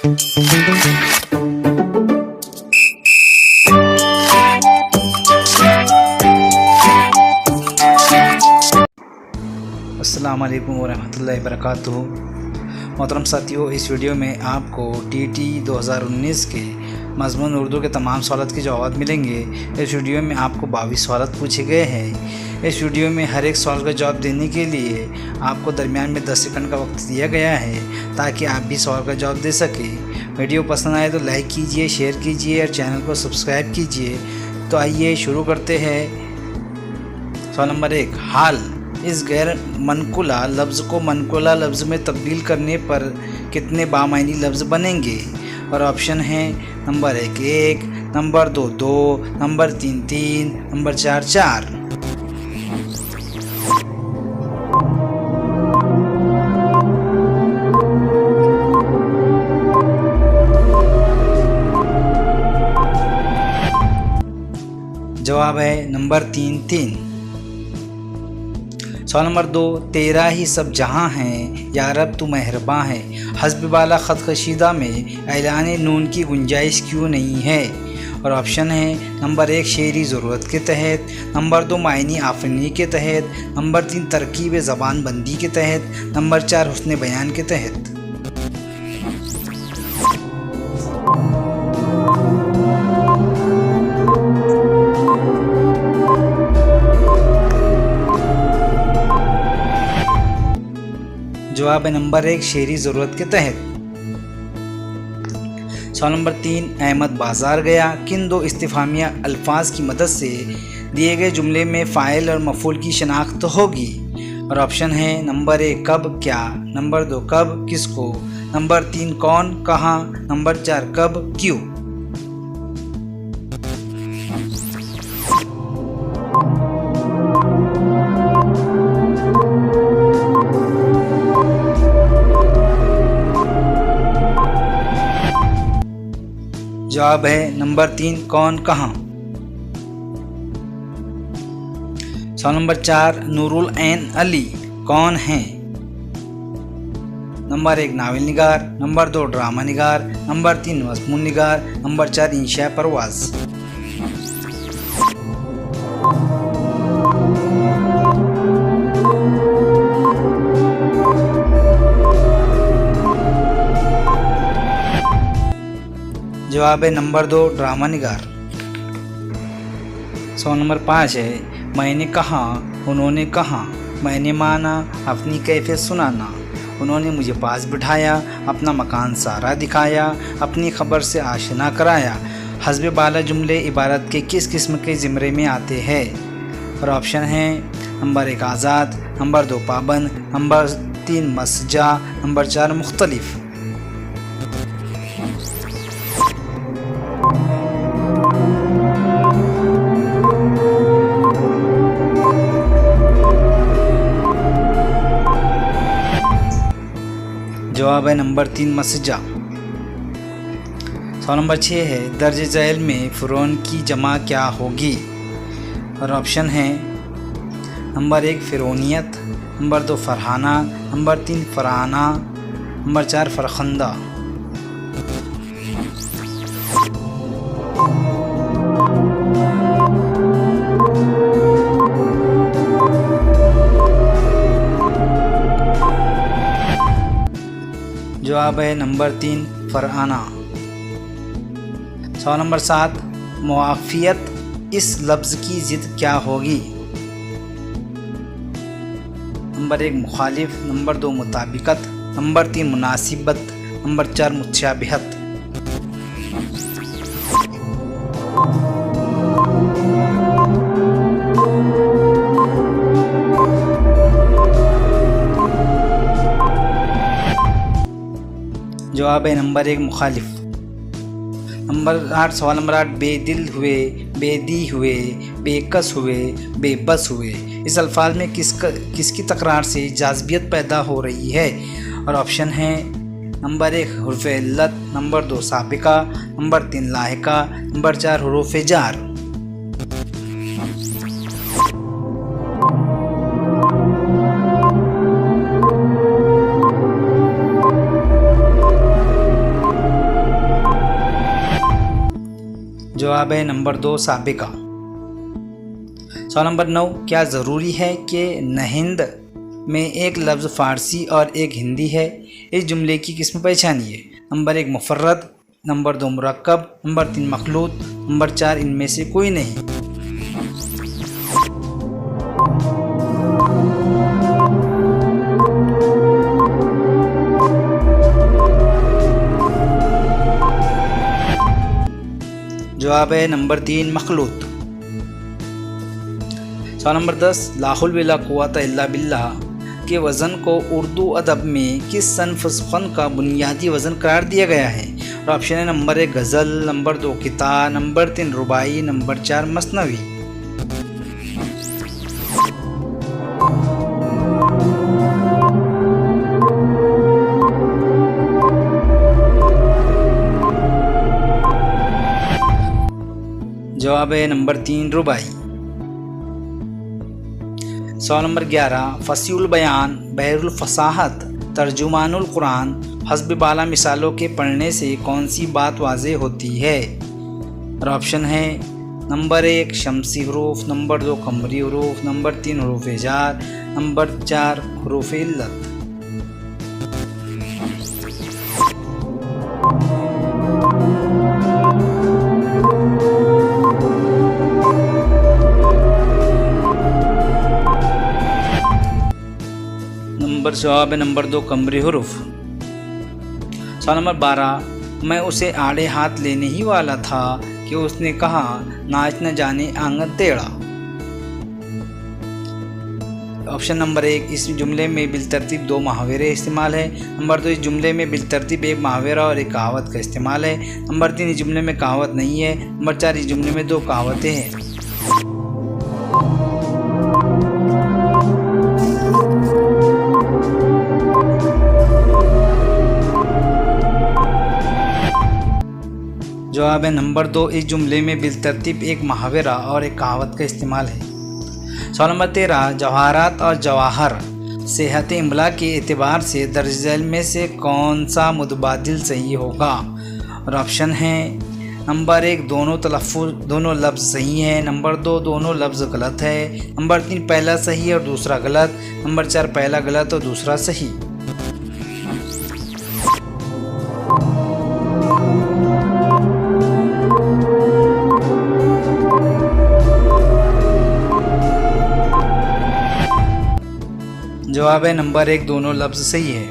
अस्सलाम वालेकुम वरहमतुल्लाहि वबरकातुहू। मोहतरम साथियों, इस वीडियो में आपको टीटी 2019 के मज़मून उर्दू के तमाम सवालों के जवाब मिलेंगे। इस वीडियो में आपको 22 सवाल पूछे गए हैं। इस वीडियो में हर एक सवाल का जवाब देने के लिए आपको दरमियान में 10 सेकंड का वक्त दिया गया है ताकि आप भी सवाल का जवाब दे सकें। वीडियो पसंद आए तो लाइक कीजिए, शेयर कीजिए और चैनल को सब्सक्राइब कीजिए। तो आइए शुरू करते हैं। सवाल नंबर 1, हाल। इस गैर मनकुला लफ्ज़ को मनकुला लफ्ज़ में तब्दील करने पर कितने बामायनी लफ्ज़ बनेंगे? और ऑप्शन हैं नंबर 1 1, नंबर 2 2, नंबर 3 3, नंबर 4 4। जवाब है नंबर 3 3। सवाल नंबर 2, तेरा ही सब जहां है या रब तू मेहरबां है, हस्ब बाला ख़त कशीदा में ऐलान नून की गुंजाइश क्यों नहीं है? और ऑप्शन है नंबर 1 शेरी ज़रूरत के तहत, नंबर 2 मायनी आफरीनी के तहत, नंबर 3 तरकीब ज़बान बंदी के तहत, नंबर 4 हुस्न बयान के तहत। जवाब है नंबर 1 शेरी ज़रूरत के तहत। सवाल नंबर 3, अहमद बाज़ार गया किन दो इस्तिफ़ामिया अल्फाज की मदद से दिए गए जुमले में फ़ाइल और मफ़ूल की शनाख्त होगी? और ऑप्शन है नंबर 1 कब क्या, नंबर 2 कब किसको, नंबर 3 कौन कहाँ, नंबर 4 कब क्यों। जवाब है नंबर 3 कौन कहाँ। सवाल नंबर 4, नूरुल ऐन अली कौन हैं? नंबर 1 नावल निगार, नंबर 2 ड्रामा निगार, नंबर 3 मज़मून निगार, नंबर 4 इंशा परवाज़। जवाब है नंबर 2 ड्रामा निगार। सवाल नंबर 5 है, मैंने कहा उन्होंने कहा, मैंने माना अपनी कैफियत सुनाना, उन्होंने मुझे पास बिठाया, अपना मकान सारा दिखाया, अपनी खबर से आशना कराया। हस्ब बाला जुमले इबारत के किस किस्म के ज़िमरे में आते हैं? और ऑप्शन है नंबर 1 आज़ाद, नंबर 2 पाबंद, नंबर 3 मसजा, नंबर 4 मुख्तलिफ। जवाब है नंबर 3 मसजा। सवाल नंबर 6 है, दर्ज झैल में फ़ुरौन की जमा क्या होगी? और ऑप्शन है number 1 फ़िरौनियत, number 2 Farhana, number 3 Farhana, number 4 फ़रखंदा। जवाब है नंबर 3 फ़रहाना। सवाल नंबर 7, मुआफ़ियत इस लफ्ज़ की ज़िद क्या होगी? नंबर 1 मुखालिफ, नंबर 2 मुताबिकत, नंबर 3 मुनासिबत, नंबर 4 मुशाबिहत। जवाब है नंबर 1 मुखालिफ। नंबर 8 सवाल नंबर 8, बेदिल हुए, बेदी हुए, बेकस हुए, बेबस हुए, इस अल्फाज में किसकी तकरार से जाज़बियत पैदा हो रही है? और ऑप्शन है नंबर 1 हुर्फ़ इल्लत, नंबर 2 साबिका, नंबर 3 लाहिका, नंबर 4 हुरूफ़ जार। जवाब है नंबर 2 साबिका। सवाल नंबर 9, क्या ज़रूरी है कि नहिंद में एक लफ्ज़ फ़ारसी और एक हिंदी है? इस जुमले की किस्म पहचानिए। नंबर 1 मुफर्रद, नंबर 2 मुरक्कब, नंबर 3 मखलूत, नंबर 4 इनमें से कोई नहीं। जवाब है नंबर 3 मखलूत। सवाल नंबर 10, ला हौल वला कुव्वता इल्ला बिल्लाह के वज़न को उर्दू अदब में किस सन्फ़ फ़न का बुनियादी वज़न करार दिया गया है? और ऑप्शन है नंबर 1 गज़ल, नंबर 2 किताब, नंबर 3 रुबाई, नंबर 4 मसनवी। जवाब है नंबर 3 रुबाई। सवाल नंबर 11, फसीउल बयान, बहरुल फसाहत, तर्जुमानुल कुरान, हस्ब बाला मिसालों के पढ़ने से कौन सी बात वाज़ेह होती है? और ऑप्शन है नंबर 1 शमसी हरूफ, नंबर 2 कमरी हरूफ, नंबर 3 हरूफ जार, नंबर 4 हरूफ इल्लत। जवाब है नंबर 2 कमरी हरूफ। सवाल नंबर 12, मैं उसे आड़े हाथ लेने ही वाला था कि उसने कहा नाच न जाने आंगन टेढ़ा। ऑप्शन नंबर 1, इस जुमले में बिलतरतीब 2 मुहावरे इस्तेमाल है। नंबर 2, इस जुमले में बिलतरतीब 1 मुहावरा और 1 कहावत का इस्तेमाल है। नंबर 3, इस जुमले में कहावत नहीं है। नंबर 4, इस जुमले में 2 कहावतें हैं। जवाब है नंबर 2, इस जुमले में बिलतरतीब 1 मुहावरा और 1 कहावत का इस्तेमाल है। सवाल नंबर 13, जवाहरात और जवाहर सेहत इमला के एतबार से दर्ज झैल में से कौन सा मुतबादिल सही होगा? और ऑप्शन है नंबर 1 दोनों लफ्ज़ सही हैं, नंबर 2 दोनों लफ्ज़ गलत है, नंबर 3 पहला सही और दूसरा गलत, नंबर 4 पहला गलत और दूसरा सही। जवाब है नंबर 1 दोनों लफ्ज़ सही है।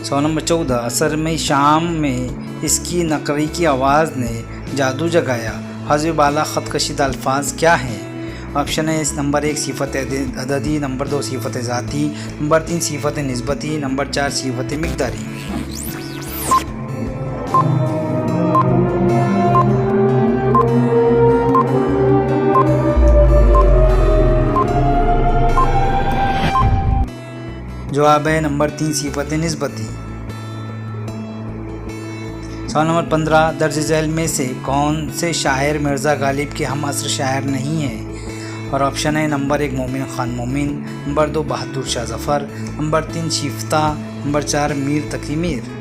सवाल नंबर 14, असर में शाम में इसकी नकरी की आवाज़ ने जादू जगाया, हज़्ब बाला ख़त कशीदा अल्फाज क्या हैं? ऑप्शन है नंबर 1 सिफ़त अददी, नंबर 2 सिफ़त ज़ाती, नंबर 3 सिफ़त निस्बती, नंबर 4 सिफ़त मिक़दारी। जवाब है नंबर 3 सिफ़त निस्बती। सवाल नंबर 15, दर्ज झैल में से कौन से शायर मिर्ज़ा गालिब के हम असर शायर नहीं हैं? और ऑप्शन है नंबर 1 मोमिन ख़ान मोमिन, number 2 Bahadur Shah Zafar, number 3 शिफ्ता, number 4 Mir तकी मीर।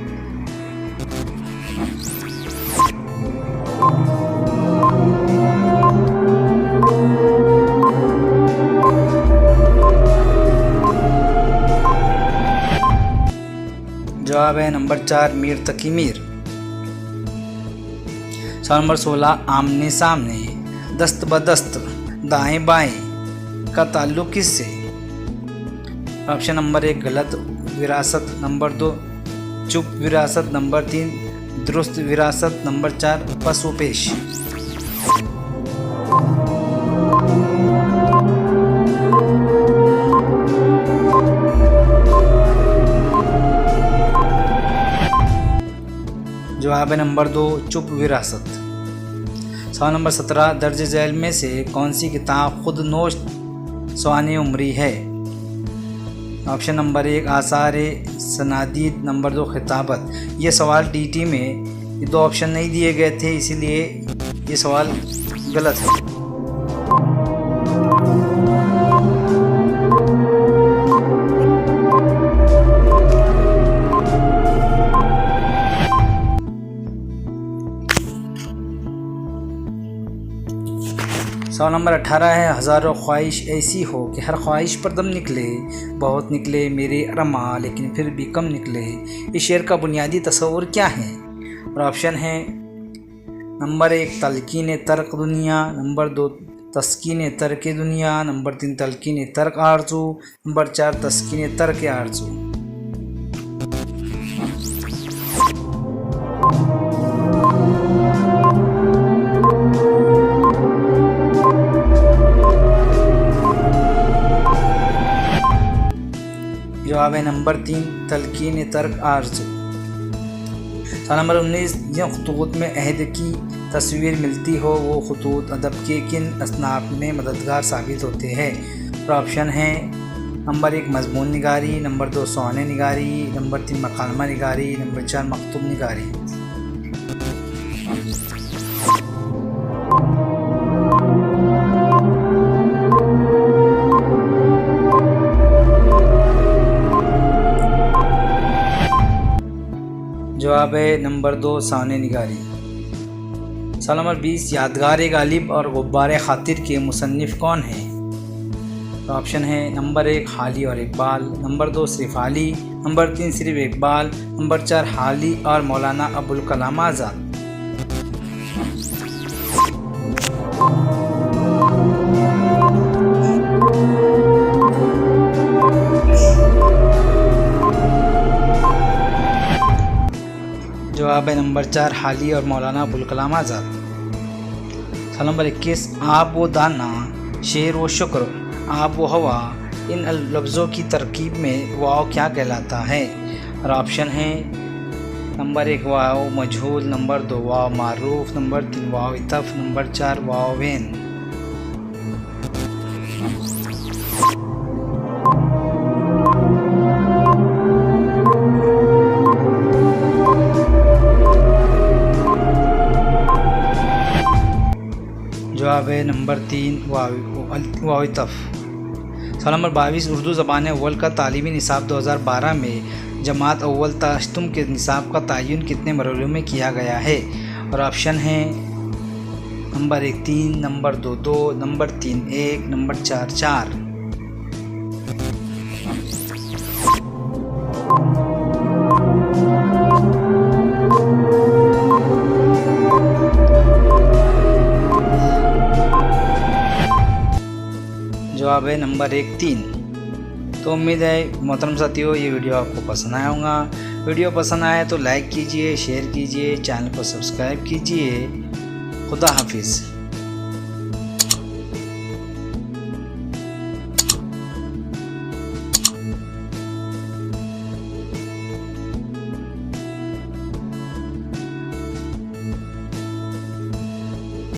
जवाब है नंबर 4 मीर तकी मीर। सवाल नंबर 16, आमने सामने, दस्त बदस्त, दाएं बाएं का ताल्लुक़ किससे? ऑप्शन नंबर 1 गलत विरासत, नंबर 2 चुप विरासत, नंबर 3 दुरुस्त विरासत, नंबर 4 पस व पेश। जवाब है नंबर 2 चुप विरासत। सवाल नंबर 17, दर्ज झैल में से कौन सी किताब खुद नोश सवाने उमरी है? ऑप्शन नंबर 1 आसार सनादीद, नंबर 2 खिताबत। ये सवाल टीटी में ये 2 ऑप्शन नहीं दिए गए थे, इसीलिए ये सवाल गलत है। सवाल नंबर 18 है, हज़ारों ख्वाहिश ऐसी हो कि हर ख्वाहिश पर दम निकले, बहुत निकले मेरे अरमा लेकिन फिर भी कम निकले। इस शेर का बुनियादी तस्वुर क्या है? और ऑप्शन है नंबर 1 तलकीन तर्क दुनिया, नंबर 2 तस्कीन तर्क दुनिया, नंबर 3 तलकीन तर्क आरज़ू, नंबर 4 तस्कीन तर्क आरज़ू। जवाब है नंबर 3 तलकीन तर्क आरज़ू। सवाल नंबर 19, जिन खतूत में अहद की तस्वीर मिलती हो वो खतूत अदब के किन असनाफ में मददगार साबित होते हैं? और ऑप्शन है नंबर 1 मजमून निगारी, नंबर 2 सोने निगारी, नंबर 3 मकालमा निगारी, नंबर 4 मकतूब निगारी। जवाब है नंबर 2 साने निगारी। सवाल नंबर 20, यादगार गालिब और गुब्बार खातिर के मुसन्निफ़ कौन हैं? तो ऑप्शन है नंबर 1 हाली और इकबाल, नंबर 2 सिर्फ हाली, नंबर 3 सिर्फ इकबाल, नंबर 4 हाली और मौलाना अबुल कलाम आज़ाद। जवाब है नंबर 4 हाली और मौलाना अबुल कलाम आज़ाद। सवाल नंबर 21, आप वो दाना, शेर व शुक्र, आप वो हवा, इन लफ्ज़ों की तरकीब में वाव क्या कहलाता है? और ऑप्शन है नंबर 1 वाव मजहूल, नंबर 2 वाव मारूफ, नंबर 3 वाव इतफ, नंबर 4 वाव वेन। जवाब है नंबर 3 वावितफ। सवाल नंबर 22, उर्दू ज़बान अव्वल का तालीमी निसाब 2012 में जमात अव्वल ताश्तुम के निसाब का तयन कितने मरहलों में किया गया है? और ऑप्शन है नंबर 1 3, नंबर 2 2, नंबर 3 1, नंबर 4 4। जवाब है नंबर 1 3। तो उम्मीद है मोहतरम साथियों ये वीडियो आपको पसंद आया होगा। वीडियो पसंद आए तो लाइक कीजिए, शेयर कीजिए, चैनल को सब्सक्राइब कीजिए। खुदा हाफिज़।